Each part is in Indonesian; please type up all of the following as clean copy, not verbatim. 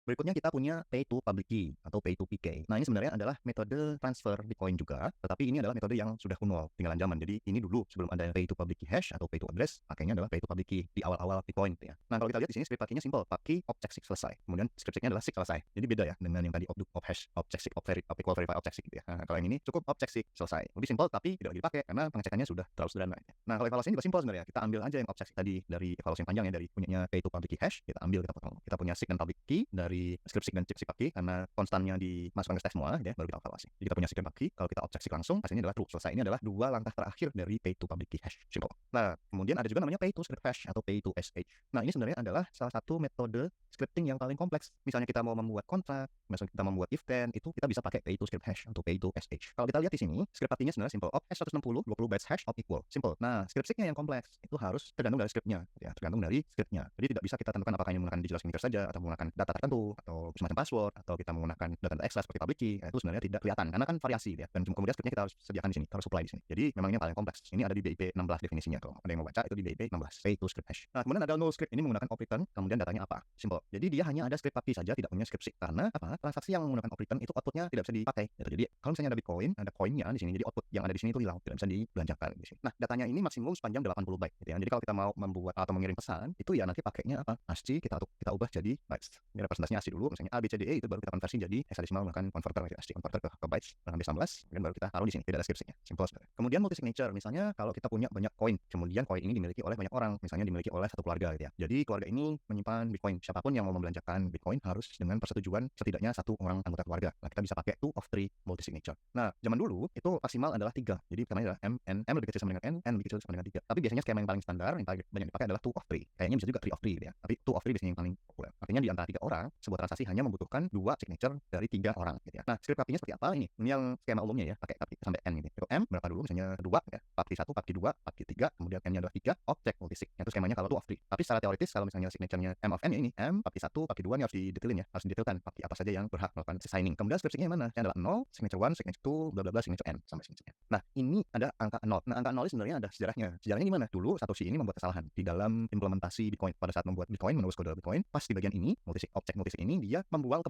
Berikutnya kita punya pay to public key atau pay to PK. Nah, ini sebenarnya adalah metode transfer Bitcoin juga, tetapi ini adalah metode yang sudah kuno, ketinggalan zaman. Jadi ini dulu sebelum ada pay to public key hash atau pay to address, pakainya adalah pay to public key di awal-awal Bitcoin ya. Nah, kalau kita lihat di sini script key-nya simple, pakai object seek selesai. Kemudian script seek-nya adalah seek selesai. Jadi beda ya dengan yang tadi of hash, object seek, equal verify object seek gitu ya. Nah, kalau yang ini cukup object seek selesai. Lebih simple tapi tidak lagi dipakai karena pengecekannya sudah terlalu sederhana. Nah, kalau evaluasinya juga simple sebenarnya. Kita ambil aja yang object seek tadi dari evaluasi yang panjang ya, dari punyanya pay to public key hash, kita ambil, kita potong. Kita punya seek dan public key dari script seek dan chip seek key karena konstannya dimasukkan ke stack semua ya, baru kita evaluasi. Jadi kita punya seek dan public key, kalau kita object seek langsung hasilnya adalah true. Selesai. Ini adalah dua langkah terakhir dari pay to public key hash. Simple. Nah, kemudian ada juga namanya pay to script hash atau pay to SH. Nah, ini sebenarnya adalah salah satu metode scripting yang paling kompleks. Misalnya kita mau membuat kontrak, misalnya kita membuat if then, itu kita bisa pakai pay to script hash atau pay to SH. Kalau kita lihat di sini, script artinya sebenarnya simple. Op hash 160, 20 bytes hash of equal. Simple. Nah, script seek-nya yang kompleks. Itu harus tergantung dari scriptnya. Ya, tergantung dari scriptnya. Jadi tidak bisa kita tentukan apakah ini menggunakan digital signature saja, atau menggunakan data tertentu, atau semacam password, atau kita menggunakan data ekstra seperti public key. Itu sebenarnya tidak kelihatan, karena kan variasi ya. Dan kemudian scriptnya kita harus sediakan di sini, harus supply di sini. Jadi memang ini paling kompleks. Ini ada di BIP 16 definisinya. Kalau ada yang mau baca, itu di BIP 16. Pay to script hash. Nah, kemudian ada null script. Ini menggunakan op return, kemudian datanya apa? Simple. Jadi dia hanya ada script public saja, tidak punya script seek. Karena apa? Transaksi yang menggunakan op return itu outputnya tidak bisa dipakai. Gitu. Jadi kalau misalnya ada Bitcoin, ada coinnya di sini, jadi output yang ada di sini itu hilang, tidak bisa dibelanjakan di sini. Nah, datanya ini maksimum sepanjang 80 byte. Gitu ya. Jadi kalau kita mau membuat atau mengirim pesan, itu ya nanti pakainya apa? ASCII kita ubah jadi bytes. Ini representasinya ASCII dulu, misalnya A B C D E, itu baru kita konversi jadi hexadecimal menggunakan converter ASCII converter ke bytes dengan base 16, kemudian baru kita taruh di sini. Tidak ada script seek-nya. Simple sebenarnya. Kemudian multi signature, misalnya kalau kita punya banyak koin, kemudian koin ini dimiliki oleh banyak orang, misalnya dimiliki oleh satu keluarga gitu ya. Jadi keluarga ini menyimpan Bitcoin. Siapapun yang mau membelanjakan Bitcoin harus dengan persetujuan setidaknya satu orang anggota keluarga. Nah, kita bisa pakai 2 of 3 multi signature. Nah, zaman dulu itu maksimal adalah 3. Jadi namanya adalah M lebih kecil sama dengan N lebih kecil sama dengan 3. Tapi biasanya skema yang paling standar, yang paling banyak dipakai adalah 2 of 3. Kayaknya bisa juga 3 of 3 gitu ya. Tapi 2 of 3 biasanya yang paling populer. Artinya di antara 3 orang, sebuah transaksi hanya membutuhkan 2 signature dari 3 orang gitu ya. Nah, script public-nya seperti apa ini? Ini yang skema umumnya ya, pakai public sampai N gitu. Itu M berapa dulu? Misalnya 2 ya. Public 1, public 2, public 3, kemudian N-nya adalah 3, object multi sig. Itu skemanya kalau 2 of 3. Tapi secara teoritis kalau misalnya signature-nya M of N ya ini M, public 1, public 2 ini harus didetailin ya, harus didetailkan public apa saja yang berhak melakukan signing. Kemudian script sig-nya mana? Yang adalah 0, signature 1, signature 2, bla bla bla, signature N sampai signature N. Nah, ini ada angka 0. Nah, angka 0 ini sebenarnya ada sejarahnya. Sejarahnya gimana? Dulu Satoshi ini membuat kesalahan di dalam implementasi Bitcoin. Pada saat membuat Bitcoin, menulis kode Bitcoin, pas di bagian ini, objek multisig ini dia membuang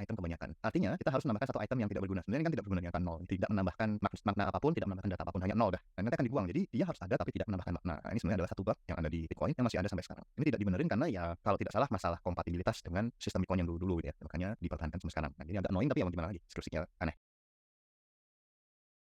item kebanyakan. Artinya, kita harus menambahkan satu item yang tidak berguna. Sebenarnya kan tidak berguna dengan angka 0. Tidak menambahkan makna apapun, tidak menambahkan data apapun, hanya 0 dah. Dan nanti akan dibuang. Jadi, dia harus ada tapi tidak menambahkan makna. Nah, ini sebenarnya adalah satu bug yang ada di Bitcoin yang masih ada sampai sekarang. Ini tidak dibenerin karena ya kalau tidak salah masalah kompatibilitas dengan sistem Bitcoin yang dulu-dulu ya. Makanya dipertahankan sampai sekarang. Nah, ini agak annoying tapi ya mau gimana lagi? Skripsinya aneh.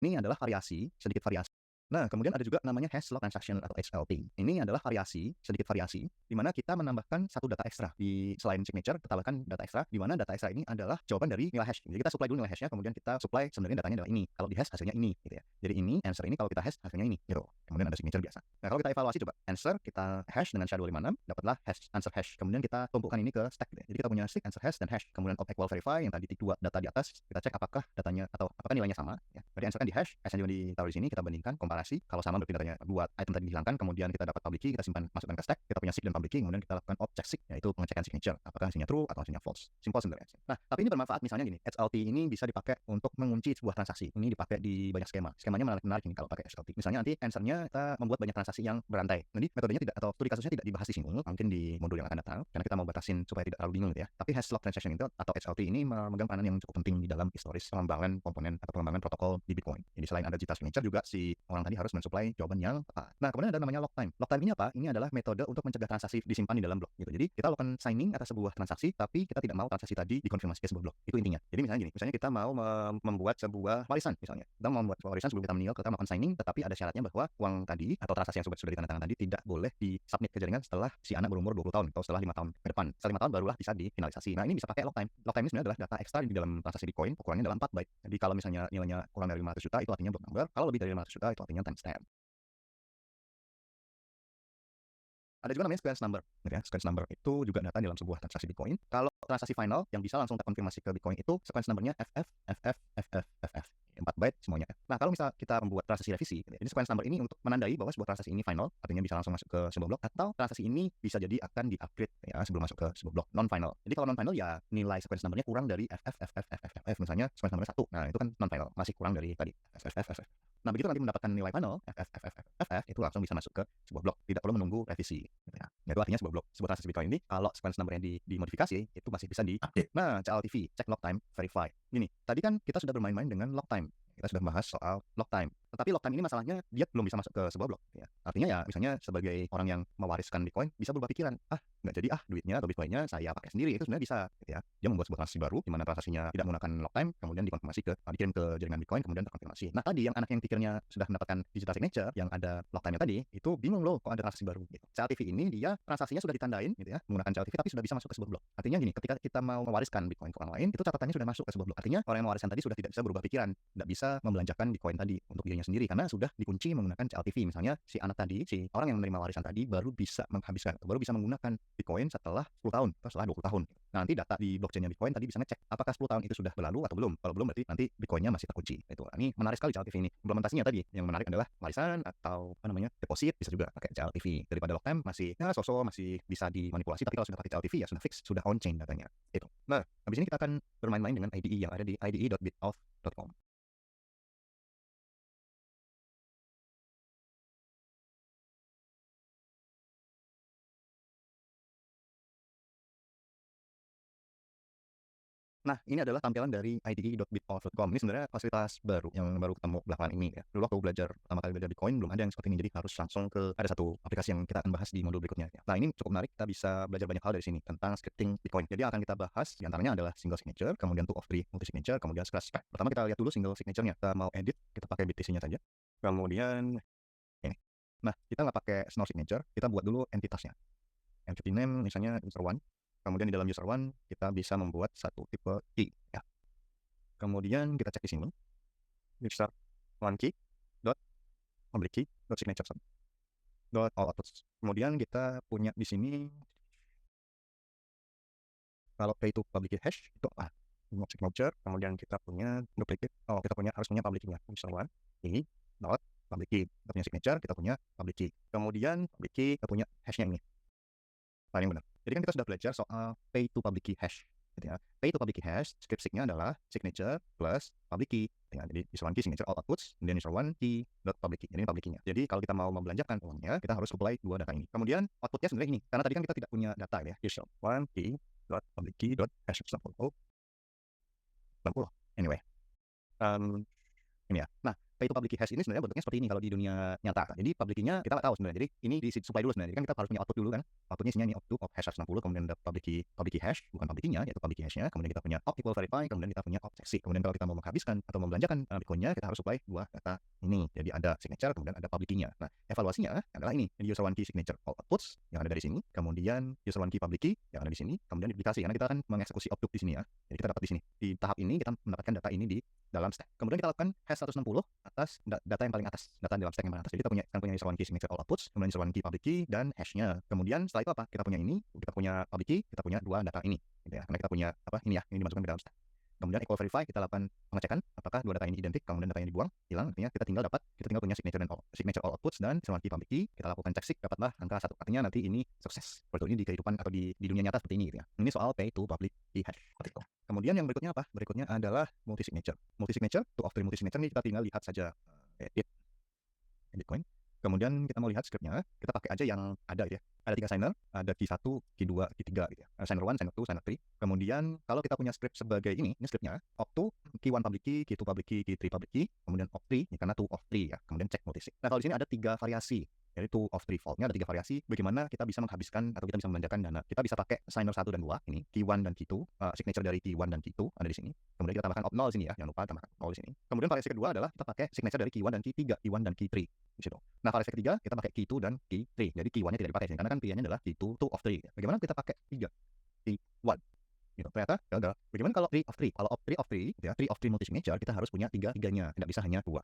Ini adalah variasi, sedikit variasi. Nah, kemudian ada juga namanya hash lock transaction atau HLT. Ini adalah variasi, sedikit variasi, di mana kita menambahkan satu data ekstra di selain signature, kita tambahkan data ekstra, di mana data ekstra ini adalah jawaban dari nilai hash. Jadi kita supply dulu nilai hashnya, kemudian kita supply sebenarnya datanya adalah ini. Kalau di hash hasilnya ini, gitu ya. Jadi ini answer ini kalau kita hash hasilnya ini, gitu. Kemudian ada signature biasa. Nah, kalau kita evaluasi coba answer kita hash dengan SHA-256, dapatlah hash answer hash. Kemudian kita tumpukkan ini ke stack. Gitu ya. Jadi kita punya seek, answer hash dan hash. Kemudian op equal verify yang tadi dua data di atas, kita cek apakah datanya atau apakah nilainya sama. Ya. Berarti answer kan di hash, hashnya juga ditaruh di sini, kita bandingkan komparasi. Kalau sama berarti datanya buat item tadi dihilangkan, kemudian kita dapat public key, kita simpan masukkan ke stack, kita punya seek dan public key, kemudian kita lakukan object seek, yaitu pengecekan signature, apakah hasilnya true atau hasilnya false. Simple sebenarnya. Nah, tapi ini bermanfaat misalnya gini, HLT ini bisa dipakai untuk mengunci sebuah transaksi. Ini dipakai di banyak skema. Skemanya menarik ini kalau pakai HLT. Misalnya nanti answernya kita membuat banyak transaksi yang berantai. Jadi metodenya tidak atau studi kasusnya tidak dibahas di sini, mungkin di modul yang akan datang, karena kita mau batasin supaya tidak terlalu bingung gitu ya. Tapi hash lock transaction itu atau HLT ini memegang peranan yang cukup penting di dalam historis pengembangan komponen atau pengembangan protokol di Bitcoin. Jadi selain ada digital signature juga si orang tadi harus mensuplai jawaban yang tepat. Nah, kemudian ada namanya lock time. Lock time ini apa? Ini adalah metode untuk mencegah transaksi disimpan di dalam blok gitu. Jadi kita lakukan signing atas sebuah transaksi tapi kita tidak mau transaksi tadi dikonfirmasi ke sebuah blok. Itu intinya. Jadi misalnya gini, misalnya kita mau membuat sebuah warisan misalnya. Kita mau membuat warisan sebelum kita meninggal, kita melakukan signing tetapi ada syaratnya bahwa uang tadi atau transaksi yang sudah ditandatangan tadi tidak boleh disubmit ke jaringan setelah si anak berumur 20 tahun atau setelah 5 tahun ke depan. Setelah 5 tahun barulah bisa difinalisasi. Nah, ini bisa pakai lock time. Lock time ini sebenarnya adalah data ekstra di dalam transaksi Bitcoin, ukurannya adalah 4 byte. Jadi kalau misalnya nilainya kurang dari 500 juta itu artinya block number, kalau lebih dari 500 juta itu artinya timestamp. Ada juga namanya sequence number, gitu ya. Sequence number itu juga data dalam sebuah transaksi Bitcoin. Kalau transaksi final yang bisa langsung terkonfirmasi ke Bitcoin itu sequence numbernya FF. 4 byte semuanya. Nah, kalau misal kita membuat transaksi revisi, gitu ya, jadi sequence number ini untuk menandai bahwa sebuah transaksi ini final, artinya bisa langsung masuk ke sebuah blok, atau transaksi ini bisa jadi akan di-upgrade ya sebelum masuk ke sebuah blok non final. Jadi kalau non final ya nilai sequence numbernya kurang dari FF, misalnya sequence number 1. Nah, itu kan non final, masih kurang dari tadi FF. Nah, begitu nanti mendapatkan nilai final FF itu langsung bisa masuk ke sebuah blok, tidak perlu menunggu revisi. gitu ya. Itu artinya sebuah transaksi Bitcoin ini kalau sequence number-nya dimodifikasi itu masih bisa di-update. Nah, CLTV, check log time, verify. Gini, tadi kan kita sudah bermain-main dengan log time. Kita sudah membahas soal log time. Tetapi log time ini masalahnya dia belum bisa masuk ke sebuah blok. Ya. Artinya ya misalnya sebagai orang yang mewariskan Bitcoin bisa berubah pikiran. Nggak jadi duitnya atau Bitcoinnya saya pakai sendiri. Itu sebenarnya bisa. Gitu ya. Dia membuat sebuah transaksi baru di mana transaksinya tidak menggunakan log time, kemudian dikirim ke jaringan Bitcoin, kemudian terkonfirmasi. Nah tadi yang anak yang pikirnya sudah mendapatkan digital signature yang ada log time-nya tadi, itu bingung loh kok ada transaksi baru. Gitu. CLTV ini dia transaksinya sudah ditandain gitu ya, menggunakan CLTV tapi sudah bisa masuk ke sebuah blok. Artinya gini, ketika kita mau mewariskan Bitcoin ke orang lain, itu catatannya sudah masuk ke sebuah blok. Artinya orang yang mewariskan tadi sudah tidak bisa berubah pikiran, tidak bisa membelanjakan Bitcoin tadi untuk dirinya sendiri karena sudah dikunci menggunakan CLTV. Misalnya si anak tadi, si orang yang menerima warisan tadi baru bisa menghabiskan, baru bisa menggunakan Bitcoin setelah 10 tahun atau setelah 20 tahun. Nanti data di blockchain-nya Bitcoin tadi bisa ngecek apakah 10 tahun itu sudah berlalu atau belum. Kalau belum berarti nanti Bitcoin-nya masih terkunci. Itu ini menarik sekali CLTV ini. Implementasinya tadi yang menarik adalah warisan atau deposit bisa juga pakai CLTV. Daripada log time masih masih bisa dimanipulasi, tapi kalau sudah pakai CLTV ya sudah fix, sudah on chain datanya. Itu. Nah, habis ini kita akan bermain-main dengan IDE yang ada di ide.bitoff.com. Nah, ini adalah tampilan dari ide.bitoff.com. Ini sebenarnya fasilitas baru yang baru ketemu belakangan ini ya. Dulu waktu pertama kali belajar Bitcoin belum ada yang seperti ini. Jadi harus langsung ada satu aplikasi yang kita akan bahas di modul berikutnya. Ya. Nah, ini cukup menarik. Kita bisa belajar banyak hal dari sini tentang scripting Bitcoin. Jadi akan kita bahas diantaranya adalah single signature, kemudian 2 of 3 multi signature, kemudian scratch pack. Pertama kita lihat dulu single signature-nya. Kita mau edit, kita pakai BTC-nya saja. Kemudian ini. Nah, kita nggak pakai small signature, kita buat dulu entitasnya. Entity name misalnya user1. Kemudian di dalam user1 kita bisa membuat satu tipe key ya. Kemudian kita cek di sini user1 key dot public key dot signature dot all outputs. Kemudian kita punya di sini kalau pay to public key hash itu signature, kemudian kita punya duplicate. Harus punya public key-nya. User1 key dot public key. Kita punya signature, kita punya public key. Kemudian public key kita punya hash-nya ini. Paling benar. Jadi kan kita sudah belajar soal pay to public key hash. Gitu ya. Pay to public key hash, script sig-nya adalah signature plus public key. Ya, jadi user1 key signature all outputs, kemudian user1 key dot public key. Jadi ini public key-nya. Jadi kalau kita mau membelanjakan uangnya, kita harus supply dua data ini. Kemudian outputnya sebenarnya ini. Karena tadi kan kita tidak punya data ya. User1 key dot public key dot hash 90. Anyway. Ini ya. Nah, pay to public key hash ini sebenarnya bentuknya seperti ini kalau di dunia nyata. Jadi public key-nya kita nggak tahu sebenarnya. Jadi ini di-supply dulu sebenarnya. Jadi kan kita harus punya output dulu kan. Outputnya isinya ini output of hash 160, kemudian ada public key hash, bukan public key-nya, yaitu public key hash-nya. Kemudian kita punya opt equal verify, kemudian kita punya opt seksi. Kemudian kalau kita mau menghabiskan atau membelanjakan Bitcoin-nya, kita harus supply dua data ini. Jadi ada signature, kemudian ada public key-nya. Nah, evaluasinya adalah ini. Jadi user1 key signature all outputs yang ada dari sini, kemudian user1 key public key yang ada di sini, kemudian duplikasi karena kita akan mengeksekusi output di sini ya. Jadi kita dapat di sini. Di tahap ini kita mendapatkan data ini di dalam stack. Kemudian kita lakukan hash 160 atas data yang paling atas, data dalam stack yang paling atas. Jadi kita punya user1 key signature all outputs, kemudian user1 key public key dan hash-nya. Kemudian setelah itu apa? Kita punya ini, kita punya public key, kita punya dua data ini. Gitu ya. Karena kita punya ini dimasukkan ke dalam stack. Kemudian equal verify, kita lakukan pengecekan apakah dua data ini identik, kemudian data ini dibuang, hilang, artinya kita tinggal punya signature all outputs dan user1 key public key, kita lakukan cek sig, dapatlah angka 1. Artinya nanti ini sukses. Seperti ini di kehidupan atau di dunia nyata seperti ini gitu ya. Ini soal pay to public key hash. Kemudian yang berikutnya apa? Berikutnya adalah multi signature. Multi signature, 2 of 3 multi signature ini kita tinggal lihat saja edit Bitcoin. Kemudian kita mau lihat scriptnya, kita pakai aja yang ada gitu ya. Ada 3 signer, ada key 1, key 2, key 3 gitu ya. Signer 1, signer 2, signer 3. Kemudian kalau kita punya script sebagai ini scriptnya, opt2, key 1 public key, key 2 public key, key 3 public key, kemudian opt3, ya, karena 2 of 3 ya. Kemudian check multisig. Nah kalau di sini ada 3 variasi. Jadi 2 of 3 fault-nya ada 3 variasi. Bagaimana kita bisa menghabiskan atau kita bisa membelanjakan dana. Kita bisa pakai signer 1 dan 2, ini key 1 dan key 2, signature dari key 1 dan key 2 ada di sini. Kemudian kita tambahkan opt 0 di sini ya, jangan lupa tambahkan 0 di sini. Kemudian variasi kedua adalah kita pakai signature dari key 1 dan key 3, key 1 dan key 3 di situ. Nah, variasi ketiga kita pakai key 2 dan key 3. Jadi key 1-nya tidak dipakai sini karena kan pilihannya adalah key 2, 2 of 3. Bagaimana kita pakai 3, key 1? Gitu. Ternyata gagal. Bagaimana kalau 3 of 3? Kalau 3 of 3, ya 3 of 3 multi signature kita harus punya 3-3-nya, tidak bisa hanya 2.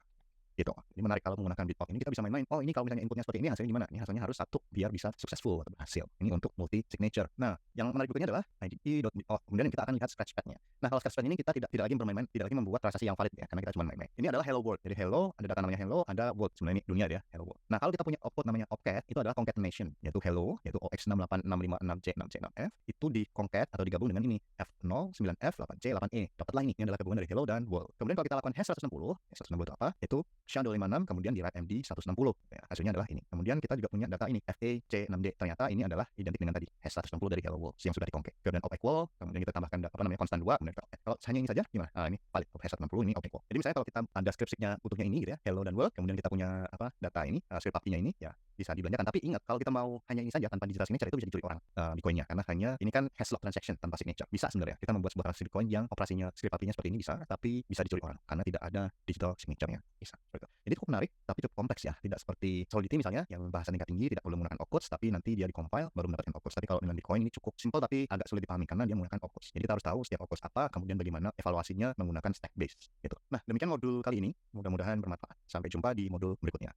Gitu. Ini menarik kalau menggunakan Bitcoin ini kita bisa main-main. Oh, ini kalau misalnya inputnya seperti ini hasilnya gimana? Ini hasilnya harus 1 biar bisa successful atau berhasil. Ini untuk multi signature. Nah, yang menarik berikutnya adalah ide.bitoff. Kemudian kita akan lihat scratch pad-nya. Nah, kalau scratch pad ini kita tidak lagi bermain-main, tidak lagi membuat transaksi yang valid ya, karena kita cuma main-main. Ini adalah hello world. Jadi hello, ada data namanya hello, ada world. Sebenarnya ini dunia ya, hello world. Nah, kalau kita punya output namanya opcat, itu adalah concatenation, yaitu hello, yaitu OX68656C6C6F, itu di concat atau digabung dengan ini F0, 9F, 8C, 8E. Dapatlah ini adalah gabungan dari hello dan world. Kemudian kalau kita lakukan hash 160 itu apa? Itu SHA-256 256, kemudian di write MD 160. Ya, hasilnya adalah ini. Kemudian kita juga punya data ini, FAC6D. Ternyata ini adalah identik dengan tadi, hash 160 dari Hello World yang sudah dikongke. Kemudian op equal, kemudian kita tambahkan konstan 2, kemudian kalau hanya ini saja gimana? Ini valid hash 160, ini op equal. Jadi misalnya kalau kita ada script-nya utuhnya ini gitu ya, hello dan world, kemudian kita punya data ini, script API-nya ini, ya bisa dibelanjakan. Tapi ingat, kalau kita mau hanya ini saja tanpa digital signature, itu bisa dicuri orang di koinnya, karena hanya ini kan hash lock transaction tanpa signature. Bisa sebenarnya kita membuat sebuah transaksi koin yang operasinya script API-nya seperti ini bisa, tapi bisa dicuri orang karena tidak ada digital signature-nya. Bisa. Jadi cukup menarik, tapi cukup kompleks ya. Tidak seperti Solidity misalnya yang bahasa tingkat tinggi tidak perlu menggunakan opcodes, tapi nanti dia di-compile baru mendapatkan opcodes. Tapi kalau dengan Bitcoin ini cukup simple tapi agak sulit dipahami karena dia menggunakan opcodes. Jadi kita harus tahu setiap opcodes apa, kemudian bagaimana evaluasinya menggunakan stack base gitu. Nah, demikian modul kali ini. Mudah-mudahan bermanfaat. Sampai jumpa di modul berikutnya.